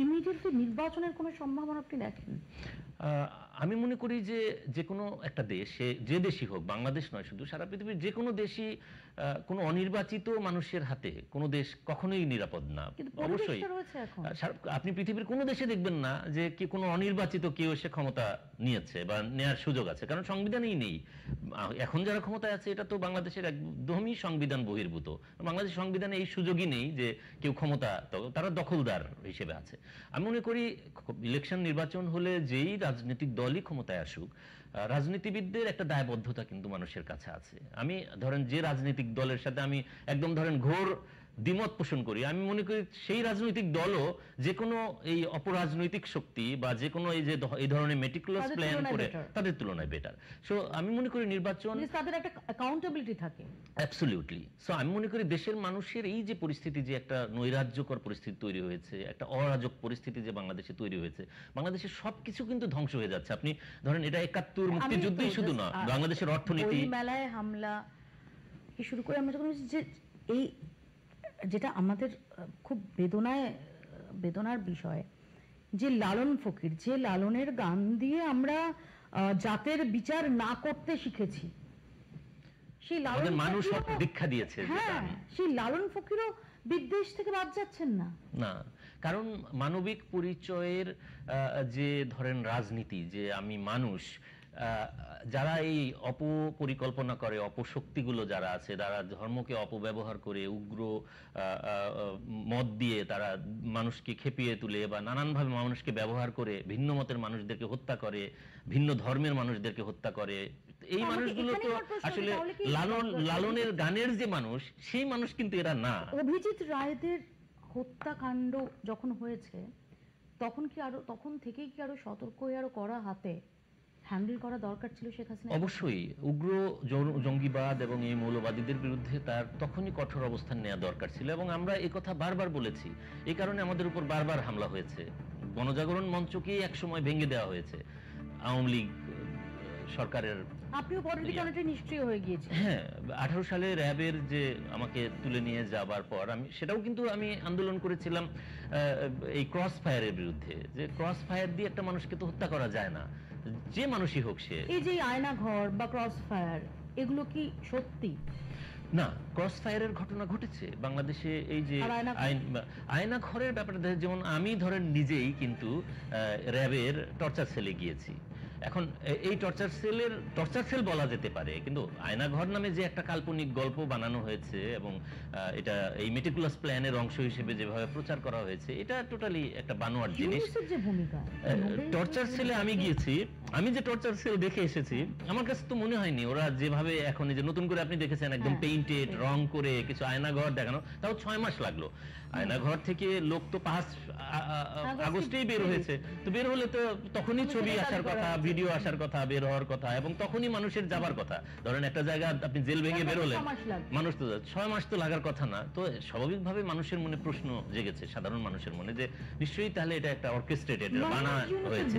Immediately নির্বাচনের কোনো সম্ভাবনা আপনি দেখেন? আমি মনে করি যে যে কোনো একটা দেশে, যে দেশই হোক, বাংলাদেশ নয় শুধু, সারা পৃথিবীর যে কোনো দেশই কোনো অনির্বাচিত মানুষের হাতে কোনো দেশ কখনোই নিরাপদ না। অবশ্যই আপনি পৃথিবীর কোনো দেশে দেখবেন না যে কি কোনো অনির্বাচিত কেউ এসে ক্ষমতা নিয়েছে বা নেয়ার সুযোগ আছে, কারণ সংবিধানেই নেই। এখন যারা ক্ষমতায় আছে এটা তো বাংলাদেশের একদমই সংবিধান বহির্ভূত। বাংলাদেশ সংবিধানে এই সুযোগই নেই যে কেউ ক্ষমতা, তারা দখলদার হিসেবে আছে। আমি মনে করি ইলেকশন, নির্বাচন হলে যেই রাজনৈতিক দলই ক্ষমতায় আসুক, রাজনীতিবিদদের একটা দায়বদ্ধতা কিন্তু মানুষের কাছে আছে। আমি ধরেন যে রাজনৈতিক দলের সাথে আমি একদম ধরেন ঘোর দ্বিমত পোষণ করি, আমি মনে করি সেই রাজনৈতিক দলও যে কোনো এই অপরাজনৈতিক শক্তি বা যে কোনো এই ধরনের মেটিকুলাস প্ল্যান করে তাদের তুলনায় বেটার। সো আমি মনে করি নির্বাচন, তাদের একটা অ্যাকাউন্টেবিলিটি থাকে। অ্যাবসলিউটলি। সো আমি মনে করি দেশের মানুষের এই যে পরিস্থিতি, যে একটা নৈরাজ্যকর পরিস্থিতি তৈরি হয়েছে, একটা অরাজক পরিস্থিতি যে বাংলাদেশে তৈরি হয়েছে, বাংলাদেশের সবকিছু কিন্তু ধ্বংস হয়ে যাচ্ছে। আপনি ধরেন এটা ৭১ মুক্তিযুদ্ধই শুধু না, বাংলাদেশের অর্থনীতি, মেলায় হামলা কি শুরু করে আমরা যখন যে এই যেটা আমাদের খুব বেদনার বিষয়, যে লালন ফকির, যে লালনের গান দিয়ে আমরা জাতের বিচার না করতে শিখেছি, সেই লালন মানুষ দীক্ষা দিয়েছে। হ্যাঁ, সেই লালন ফকিরও বিদ্বেষ থেকে বাদ যাচ্ছেন না। না, কারণ মানবিক পরিচয়ের যে ধরেন রাজনীতি, যে আমি মানুষ, যারা এই অপপরিকল্পনা করে, অপশক্তিগুলো যারা আছে, তারা ধর্মকে অপব্যবহার করে, উগ্র মত দিয়ে তারা মানুষকে খেপিয়ে তুলে বা নানানভাবে মানুষকে ব্যবহার করে ভিন্ন মতের মানুষদেরকে হত্যা করে, ভিন্ন ধর্মের মানুষদেরকে হত্যা করে। এই মানুষগুলো তো আসলে লালনের গানের যে মানুষ, সেই মানুষ কিন্তু এরা না। অভিজিৎ রায়দের হত্যাকাণ্ড যখন হয়েছে তখন থেকেই কি আরো সতর্ক হয়ে আরো কড়া হাতে হ্যান্ডেল করা দরকার ছিল শেখ হাসিনা? অবশ্যই উগ্র জঙ্গিবাদ এবং এই মৌলবাদীদের বিরুদ্ধে তার তখনই কঠোর অবস্থান নেওয়া দরকার ছিল, এবং আমরা এই কথা বারবার বলেছি। এই কারণে আমাদের উপর বারবার হামলা হয়েছে। গণজাগরণ মঞ্চকেই একসময় ভেঙে দেওয়া হয়েছে আওয়ামী লীগ সরকারের। আপনিও পলিটিক্যাল নিষ্ক্রিয় হয়ে গিয়েছেন। হ্যাঁ, 18 সালে র‍্যাবের যে আমাকে তুলে নিয়ে যাবার পর সেটাও কিন্তু আমি আন্দোলন করেছিলাম এই ক্রস ফায়ারের বিরুদ্ধে, যে ক্রস ফায়ার দিয়ে একটা মানুষকে তো হত্যা করা যায় না, যে মানুষই হোক সে। এই যে আয়না ঘর বা ক্রস ফায়ার, এগুলো কি সত্যি? না, ক্রস ফায়ারের ঘটনা ঘটেছে বাংলাদেশে। এই যে আয়না ঘরের ব্যাপারটা, যেমন আমি ধরেন নিজেই কিন্তু র‍্যাবের টর্চার সেলে গিয়েছি। এখন এই টর্চার সেল বলা যেতে পারে, কিন্তু আয়নাঘর নামে যে একটা কাল্পনিক গল্প বানানো হয়েছে এবং এটা এই মেটিকুলাস প্ল্যানের অংশ হিসেবে যেভাবে প্রচার করা হয়েছে, এটা টোটালি একটা বানোয়াট জিনিস। টর্চার সেলে আমি গিয়েছি, আমি যে টর্চার সেল দেখে এসেছি, আমার কাছে তো মনে হয়নি ওরা যেভাবে এখন যে নতুন করে আপনি দেখেছেন একদম পেইন্টেড রং করে কিছু আয়নাঘর দেখানো, তাও 6 মাস লাগলো। আয়নাঘর থেকে লোক তো 5 আগস্টেই বের হয়েছে, তো বের হলে তো তখনই ছবি আসার কথা, ভিডিও আসার কথা, বের হওয়ার কথা, এবং তখনই মানুষের যাবার কথা। ধরেন একটা জায়গা আপনি জেল ভেঙে বের হলেন, মানুষ তো 6 মাস তো লাগার কথা না। তো স্বাভাবিকভাবে মানুষের মনে প্রশ্ন জেগেছে, সাধারণ মানুষের মনে, যে নিশ্চয়ই তাহলে এটা একটা অর্কেস্ট্রেটেড বানা হয়েছে।